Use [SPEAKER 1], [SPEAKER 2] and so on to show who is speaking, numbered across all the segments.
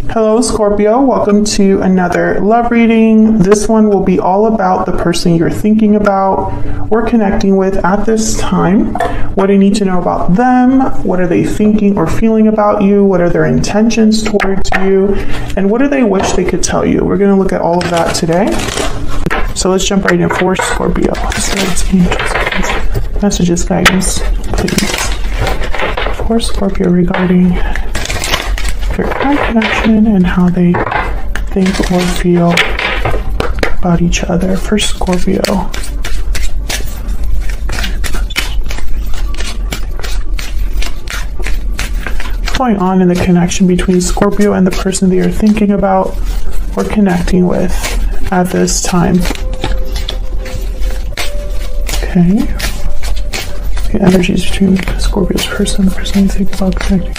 [SPEAKER 1] Hello, Scorpio. Welcome to another love reading. This one will be all about the person you're thinking about or connecting with at this time. What do you need to know about them? What are they thinking or feeling about you? What are their intentions towards you? And what do they wish they could tell you? We're going to look at all of that today. So let's jump right in for Scorpio. Messages, guidance, please. For Scorpio regarding their current connection and how they think or feel about each other. For Scorpio. What's going on in the connection between Scorpio and the person that you're thinking about or connecting with at this time? Okay. The energies between Scorpio's person and the person you think about connecting.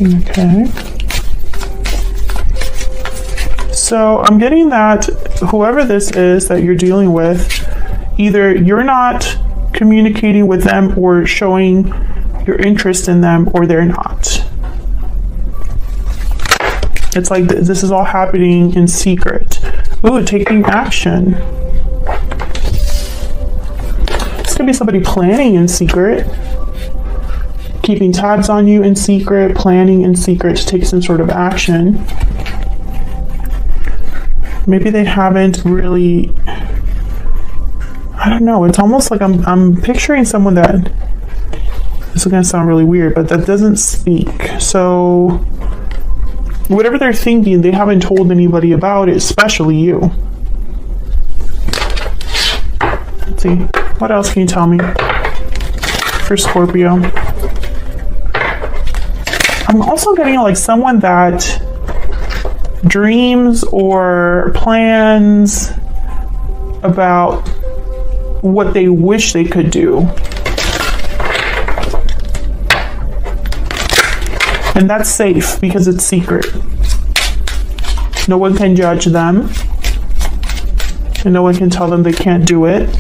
[SPEAKER 1] Okay. So I'm getting that whoever this is that you're dealing with, either you're not communicating with them or showing your interest in them, or they're not. It's like this is all happening in secret. Ooh, taking action. This could be somebody planning in secret. Keeping tabs on you in secret, planning in secret to take some sort of action. Maybe they haven't really, I don't know, it's almost like I'm picturing someone that, this is gonna sound really weird, but that doesn't speak. So whatever they're thinking, they haven't told anybody about it, especially you. Let's see, what else can you tell me for Scorpio? I'm also getting like someone that dreams or plans about what they wish they could do. And that's safe because it's secret. No one can judge them. And no one can tell them they can't do it.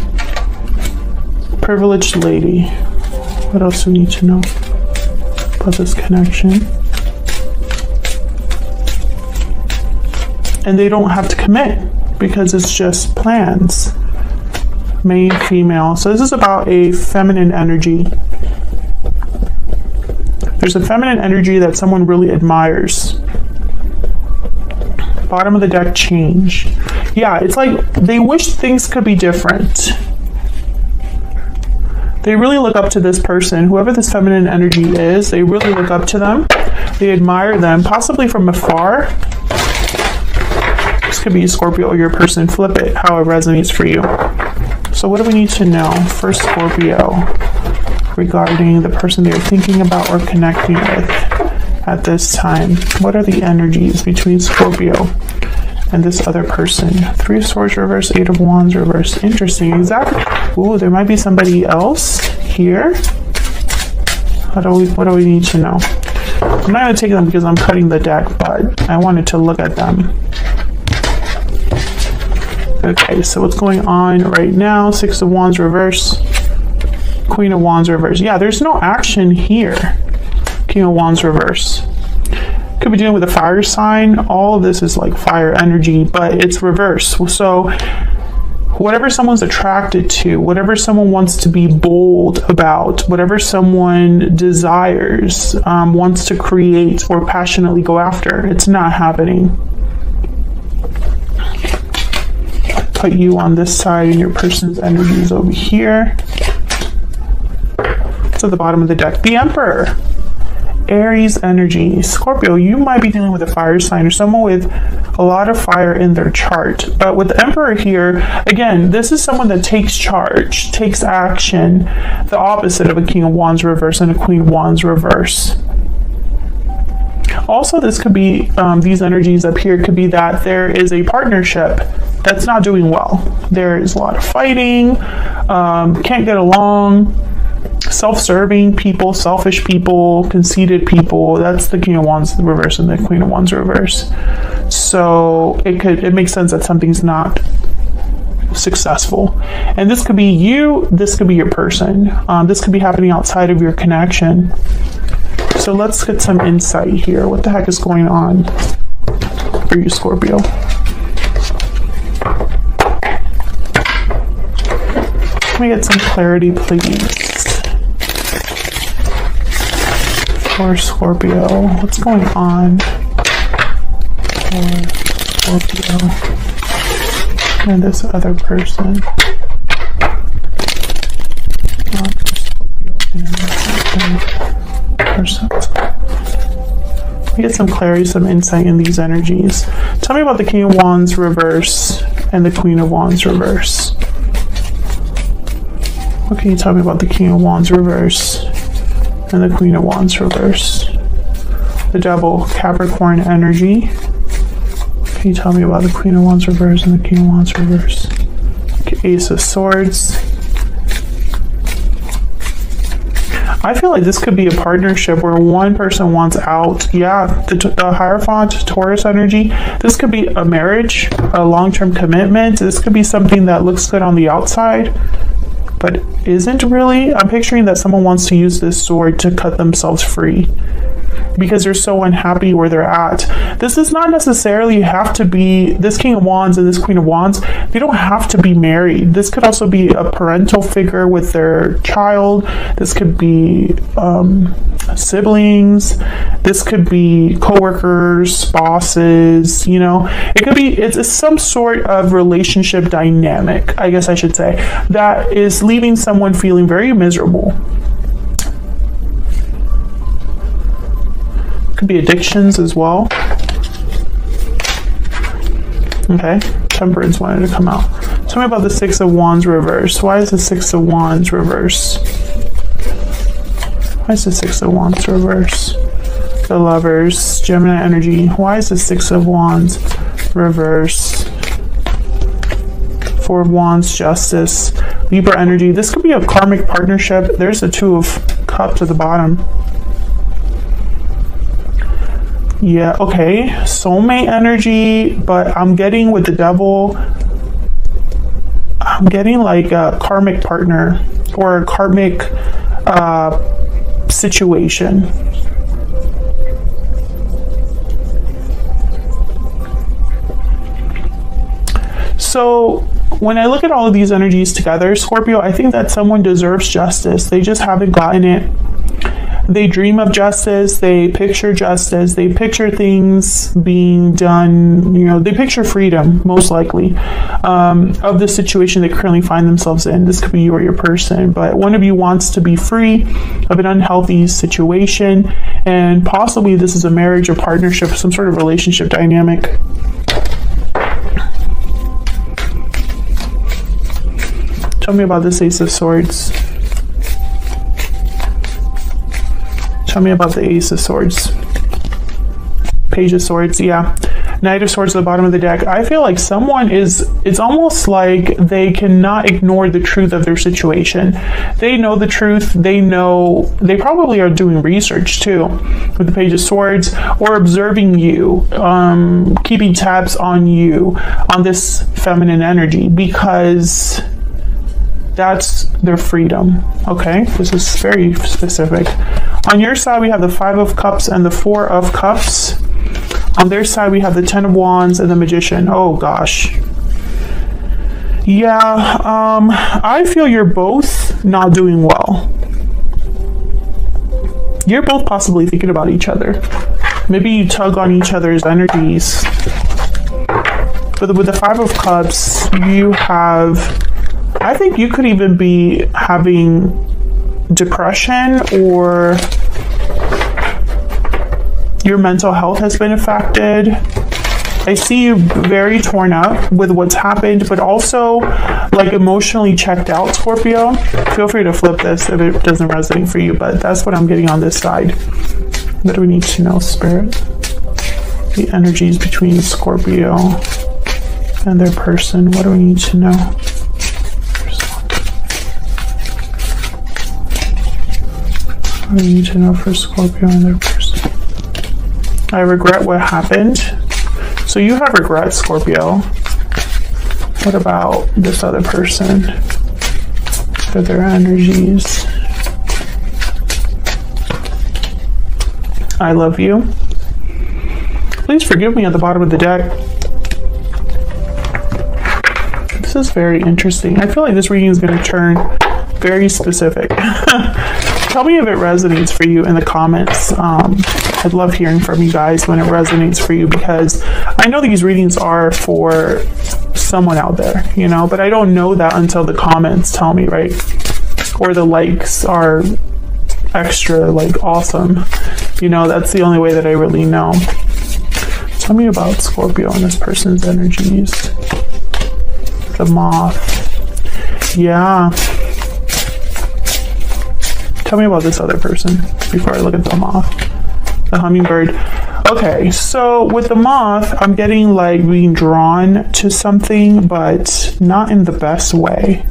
[SPEAKER 1] Privileged lady. What else do we need to know about this connection? And they don't have to commit because it's just plans. Male, female. So this is about a feminine energy. There's a feminine energy that someone really admires. Bottom of the deck, change. Yeah, it's like they wish things could be different. They really look up to this person, whoever this feminine energy is. They really look up to them. They admire them, possibly from afar. This could be Scorpio or your person. Flip it how it resonates for you. So what do we need to know for Scorpio regarding the person they're thinking about or connecting with at this time? What are the energies between Scorpio and this other person? 3 of Swords reverse, 8 of Wands reverse. Interesting. Exactly. Ooh, there might be somebody else here. What do we need to know? I'm not going to take them because I'm cutting the deck, but I wanted to look at them. Okay, so what's going on right now? 6 of Wands reverse, Queen of Wands reverse. Yeah, there's no action here. King of Wands reverse. Could be dealing with a fire sign. All of this is like fire energy, but it's reverse. So whatever someone's attracted to, whatever someone wants to be bold about, whatever someone desires, wants to create or passionately go after, it's not happening. Put you on this side and your person's energy is over here. It's at the bottom of the deck. The Emperor. Aries energy. Scorpio, you might be dealing with a fire sign or someone with a lot of fire in their chart. But with the Emperor here, again, this is someone that takes charge, takes action, the opposite of a King of Wands reverse and a Queen of Wands reverse. Also, this could be, these energies up here could be that there is a partnership that's not doing well. There is a lot of fighting, can't get along, self-serving people, selfish people, conceited people. That's the King of Wands reverse and the Queen of Wands reverse. So it makes sense that something's not successful. And this could be you, this could be your person. This could be happening outside of your connection. So let's get some insight here. What the heck is going on for you, Scorpio? Let me get some clarity, please. For Scorpio, what's going on for Scorpio and this other person? Let me get some clarity, some insight in these energies. Tell me about the King of Wands reverse and the Queen of Wands reverse. What can you tell me about the King of Wands reverse and the Queen of Wands reverse? The Devil, Capricorn energy. Can you tell me about the Queen of Wands reverse and the King of Wands reverse? Ace of Swords. I feel like this could be a partnership where one person wants out. Yeah, the Hierophant, Taurus energy. This could be a marriage, a long-term commitment. This could be something that looks good on the outside, but isn't really. I'm picturing that someone wants to use this sword to cut themselves free because they're so unhappy where they're at. This does not necessarily have to be, this King of Wands and this Queen of Wands, they don't have to be married. This could also be a parental figure with their child. This could be siblings. This could be co-workers, bosses, you know. It could be, it's some sort of relationship dynamic, I guess I should say, that is leaving someone feeling very miserable. Could be addictions as well. Okay, Temperance wanted to come out. Tell me about the Six of Wands reverse. Why is the Six of Wands reverse? Why is the Six of Wands reverse? The Lovers, Gemini energy. Why is the Six of Wands reverse? Four of Wands, Justice, Libra energy. This could be a karmic partnership. There's the Two of Cups at the bottom. Yeah, okay, soulmate energy, but I'm getting with the Devil, I'm getting like a karmic partner or a karmic situation. So when I look at all of these energies together, Scorpio, I think that someone deserves justice. They just haven't gotten it. They dream of justice, they picture justice, they picture things being done, you know, they picture freedom, most likely, of the situation they currently find themselves in. This could be you or your person, but one of you wants to be free of an unhealthy situation, and possibly this is a marriage or partnership, some sort of relationship dynamic. Tell me about this Ace of Swords. Tell me about the Ace of Swords. Page of Swords, yeah. Knight of Swords at the bottom of the deck. I feel like someone is, it's almost like they cannot ignore the truth of their situation. They know the truth. They know, they probably are doing research too with the Page of Swords, or observing you, keeping tabs on you, on this feminine energy, because that's their freedom. Okay, this is very specific. On your side, we have the Five of Cups and the Four of Cups. On their side, we have the Ten of Wands and the Magician. Oh gosh. Yeah, I feel you're both not doing well. You're both possibly thinking about each other. Maybe you tug on each other's energies. But with the Five of Cups, you have, I think you could even be having depression, or your mental health has been affected. I see you very torn up with what's happened, but also like emotionally checked out, Scorpio. Feel free to flip this if it doesn't resonate for you, but that's what I'm getting on this side. What do we need to know, Spirit? The energies between Scorpio and their person. What do we need to know? What do we need to know for Scorpio and their person? I regret what happened. So you have regret, Scorpio. What about this other person? What are their energies? I love you. Please forgive me at the bottom of the deck. This is very interesting. I feel like this reading is going to turn very specific. Tell me if it resonates for you in the comments. I'd love hearing from you guys when it resonates for you, because I know these readings are for someone out there, you know, but I don't know that until the comments tell me, right? Or the likes are extra, like, awesome. You know, that's the only way that I really know. Tell me about Scorpio and this person's energies. The moth. Yeah. Tell me about this other person before I look at the moth. The hummingbird. Okay, so with the moth, I'm getting like being drawn to something, but not in the best way.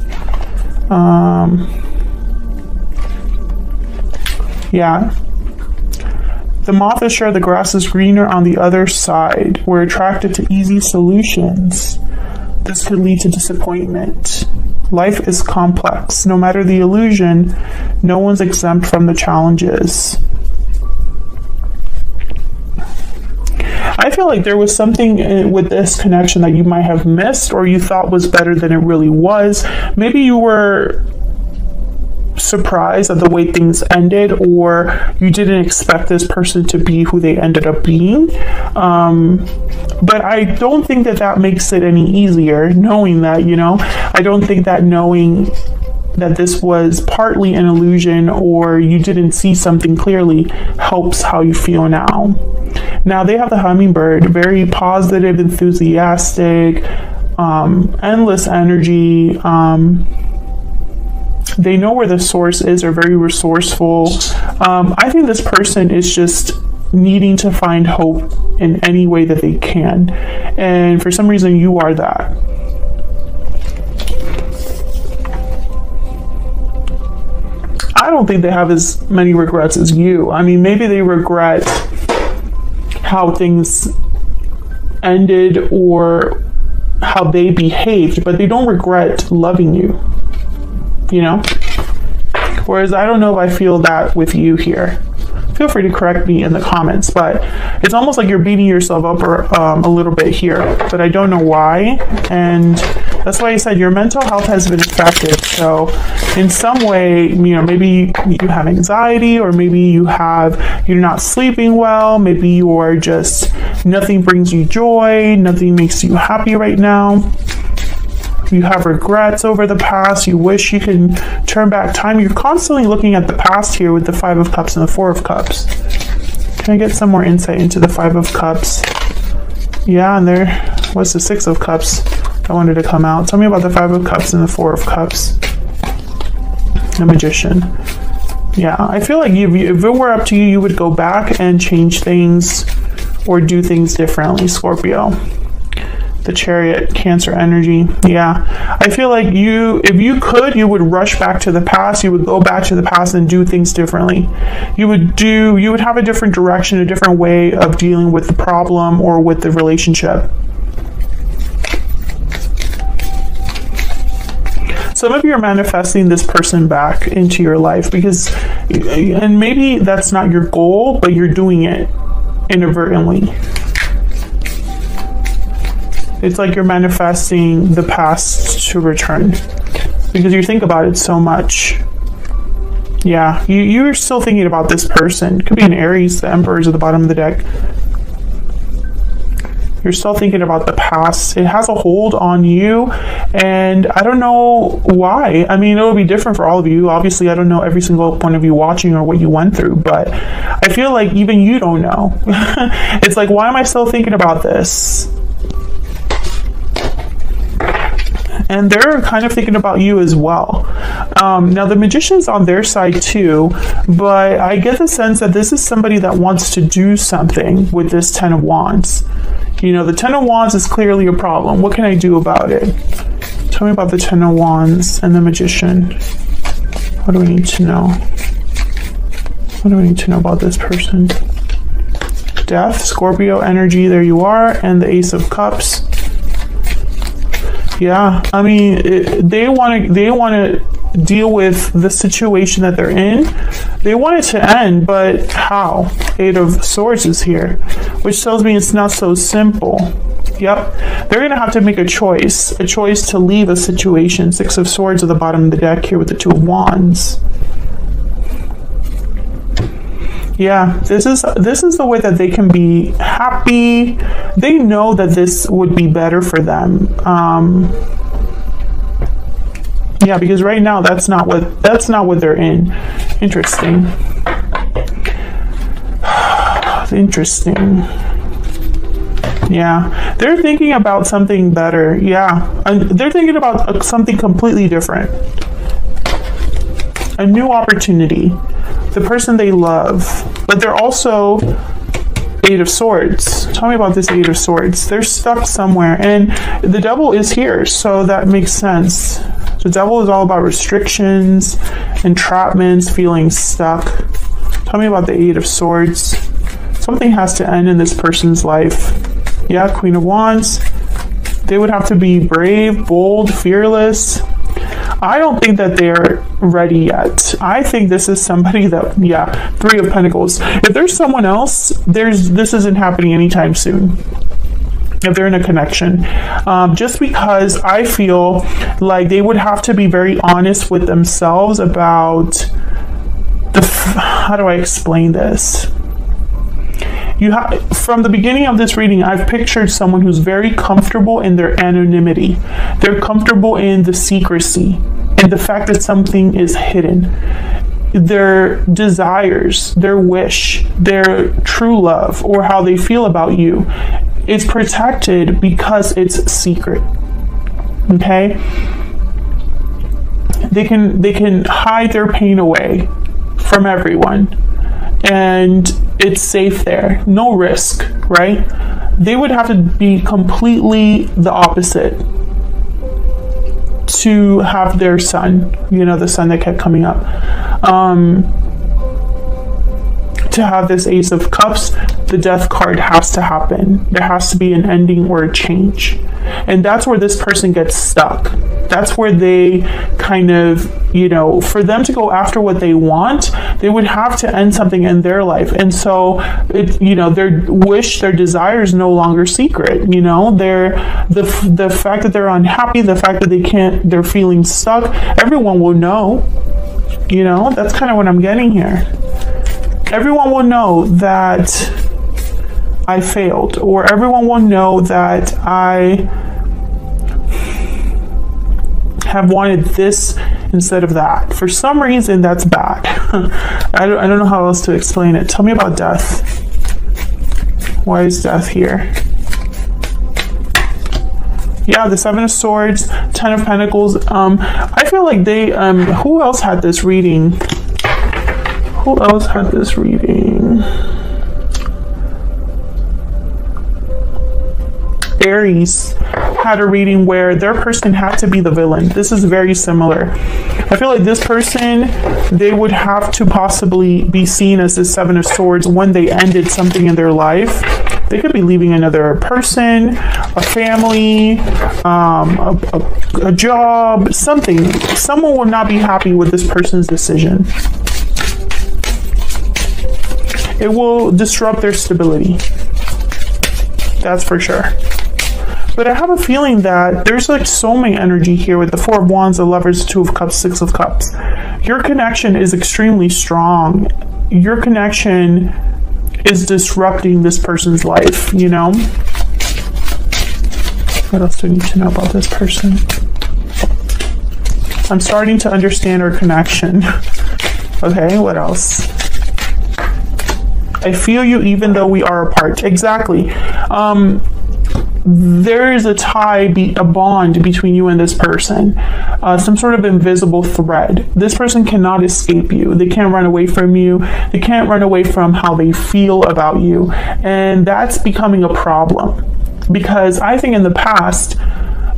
[SPEAKER 1] Yeah. The moth is sure the grass is greener on the other side. We're attracted to easy solutions. This could lead to disappointment. Life is complex. No matter the illusion, no one's exempt from the challenges. I feel like there was something with this connection that you might have missed, or you thought was better than it really was. Maybe you were surprised at the way things ended, or you didn't expect this person to be who they ended up being. But I don't think that that makes it any easier, knowing that, you know. I don't think that knowing that this was partly an illusion, or you didn't see something clearly, helps how you feel now. Now they have the hummingbird, very positive, enthusiastic, endless energy. They know where the source is. They're very resourceful. I think this person is just needing to find hope in any way that they can. And for some reason, you are that. I don't think they have as many regrets as you. I mean, maybe they regret how things ended or how they behaved, but they don't regret loving you, you know? Whereas I don't know if I feel that with you here. Feel free to correct me in the comments, but it's almost like you're beating yourself up a little bit here, but I don't know why. And that's why I said your mental health has been affected. So in some way, you know, maybe you have anxiety, or maybe you're not sleeping well. Maybe you are just, nothing brings you joy. Nothing makes you happy right now. You have regrets over the past. You wish you could turn back time. You're constantly looking at the past here with the Five of Cups and the Four of Cups. Can I get some more insight into the Five of Cups? Yeah, and there was the Six of Cups that wanted to come out. Tell me about the Five of Cups and the Four of Cups. The Magician. Yeah, I feel like if it were up to you, you would go back and change things or do things differently, Scorpio. The Chariot, Cancer energy. Yeah, I feel like if you could, you would rush back to the past. You would go back to the past and do things differently. You would have a different direction, a different way of dealing with the problem or with the relationship. Some of you are manifesting this person back into your life and maybe that's not your goal, but you're doing it inadvertently. It's like you're manifesting the past to return because you think about it so much. Yeah, you're still thinking about this person. It could be an Aries. The Emperor is at the bottom of the deck. You're still thinking about the past. It has a hold on you, and I don't know why. I mean, it will be different for all of you. Obviously, I don't know every single one of you watching or what you went through, but I feel like even you don't know. It's like, why am I still thinking about this? And they're kind of thinking about you as well. Now, the Magician's on their side too, but I get the sense that this is somebody that wants to do something with this Ten of Wands. You know, the Ten of Wands is clearly a problem. What can I do about it? Tell me about the Ten of Wands and the Magician. What do we need to know? What do we need to know about this person? Death, Scorpio energy, there you are, and the Ace of Cups. Yeah, I mean, they want to deal with the situation that they're in. They want it to end, but how? Eight of Swords is here, which tells me it's not so simple. Yep, they're going to have to make a choice to leave a situation. Six of Swords at the bottom of the deck here with the Two of Wands. Yeah, this is the way that they can be happy. They know that this would be better for them. Yeah, because right now that's not what they're in. Interesting. Interesting. Yeah, they're thinking about something better. Yeah, and they're thinking about something completely different. A new opportunity. The person they love. But they're also Eight of Swords. Tell me about this Eight of Swords. They're stuck somewhere. And the Devil is here, so that makes sense. The Devil is all about restrictions, entrapments, feeling stuck. Tell me about the Eight of Swords. Something has to end in this person's life. Yeah, Queen of Wands. They would have to be brave, bold, fearless. I don't think that they're ready yet. I think this is somebody that, yeah, Three of Pentacles. If there's someone else, this isn't happening anytime soon. If they're in a connection, just because I feel like they would have to be very honest with themselves about how do I explain this? From the beginning of this reading, I've pictured someone who's very comfortable in their anonymity. They're comfortable in the secrecy and the fact that something is hidden. Their desires, their wish, their true love, or how they feel about you is protected because it's secret. Okay? They can hide their pain away from everyone. And it's safe there. No risk, right? They would have to be completely the opposite to have their son, you know, the son that kept coming up. To have this Ace of Cups, the Death card has to happen. There has to be an ending or a change. And that's where this person gets stuck. That's where they kind of, you know, for them to go after what they want, they would have to end something in their life. And so, you know, their wish, their desire is no longer secret. You know, the fact that they're unhappy, the fact that they're feeling stuck, everyone will know. You know, that's kind of what I'm getting here. Everyone will know that I failed, or everyone will know that I have wanted this instead of that. For some reason, that's bad. I don't know how else to explain it. Tell me about death. Why is death here? Yeah, the Seven of Swords, Ten of Pentacles. I feel like they, who else had this reading? Who else had this reading? Aries had a reading where their person had to be the villain. This is very similar. I feel like this person, they would have to possibly be seen as the Seven of Swords when they ended something in their life. They could be leaving another person, a family, a job, something. Someone will not be happy with this person's decision. It will disrupt their stability. That's for sure. But I have a feeling that there's like soulmate energy here with the Four of Wands, the Lovers, Two of Cups, Six of Cups. Your connection is extremely strong. Your connection is disrupting this person's life, you know? What else do I need to know about this person? I'm starting to understand our connection. Okay, what else? I feel you even though we are apart. Exactly. There is a tie, a bond between you and this person. Some sort of invisible thread. This person cannot escape you. They can't run away from you. They can't run away from how they feel about you. And that's becoming a problem. Because I think in the past,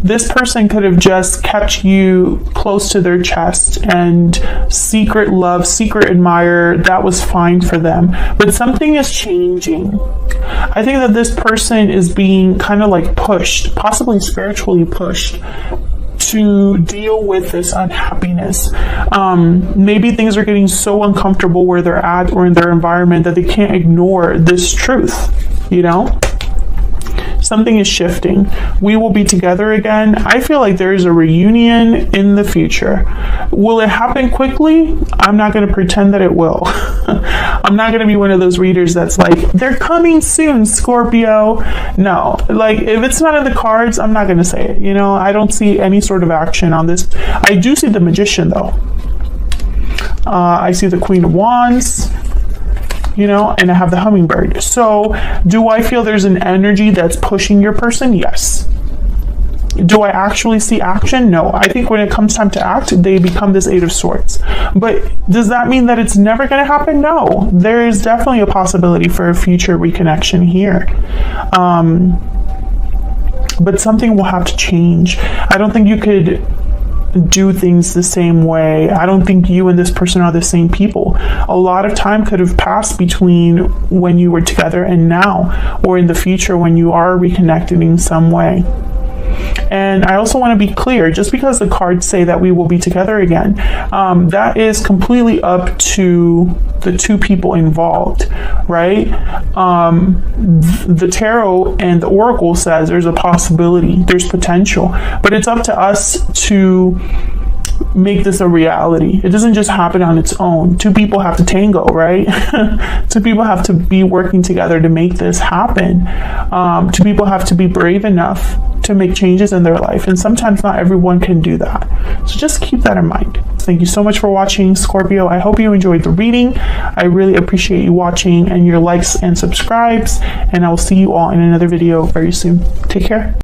[SPEAKER 1] this person could have just kept you close to their chest and secret love, secret admire, that was fine for them. But something is changing. I think that this person is being kind of like pushed, possibly spiritually pushed, to deal with this unhappiness. Maybe things are getting so uncomfortable where they're at or in their environment that they can't ignore this truth, you know? Something is shifting. We will be together again. I feel like there is a reunion in the future. Will it happen quickly? I'm not going to pretend that it will. I'm not going to be one of those readers that's like, they're coming soon, Scorpio. No, like if it's not in the cards, I'm not going to say it. You know, I don't see any sort of action on this. I do see the Magician though. I see the Queen of Wands. You know, and I have the Hummingbird. So do I feel there's an energy that's pushing your person? Yes. Do I actually see action? No. I think when it comes time to act, they become this Eight of Swords. But does that mean that it's never going to happen? No. There is definitely a possibility for a future reconnection here. But something will have to change. I don't think you could do things the same way. I don't think you and this person are the same people. A lot of time could have passed between when you were together and now, or in the future when you are reconnected in some way. And I also want to be clear, just because the cards say that we will be together again, that is completely up to the two people involved, right? The tarot and the oracle says there's a possibility, there's potential, but it's up to us to make this a reality. It doesn't just happen on its own. Two people have to tango, right? Two people have to be working together to make this happen. Two people have to be brave enough to make changes in their life, and sometimes not everyone can do that. So just keep that in mind. Thank you so much for watching, Scorpio. I hope you enjoyed the reading. I really appreciate you watching and your likes and subscribes, and I will see you all in another video very soon. Take care.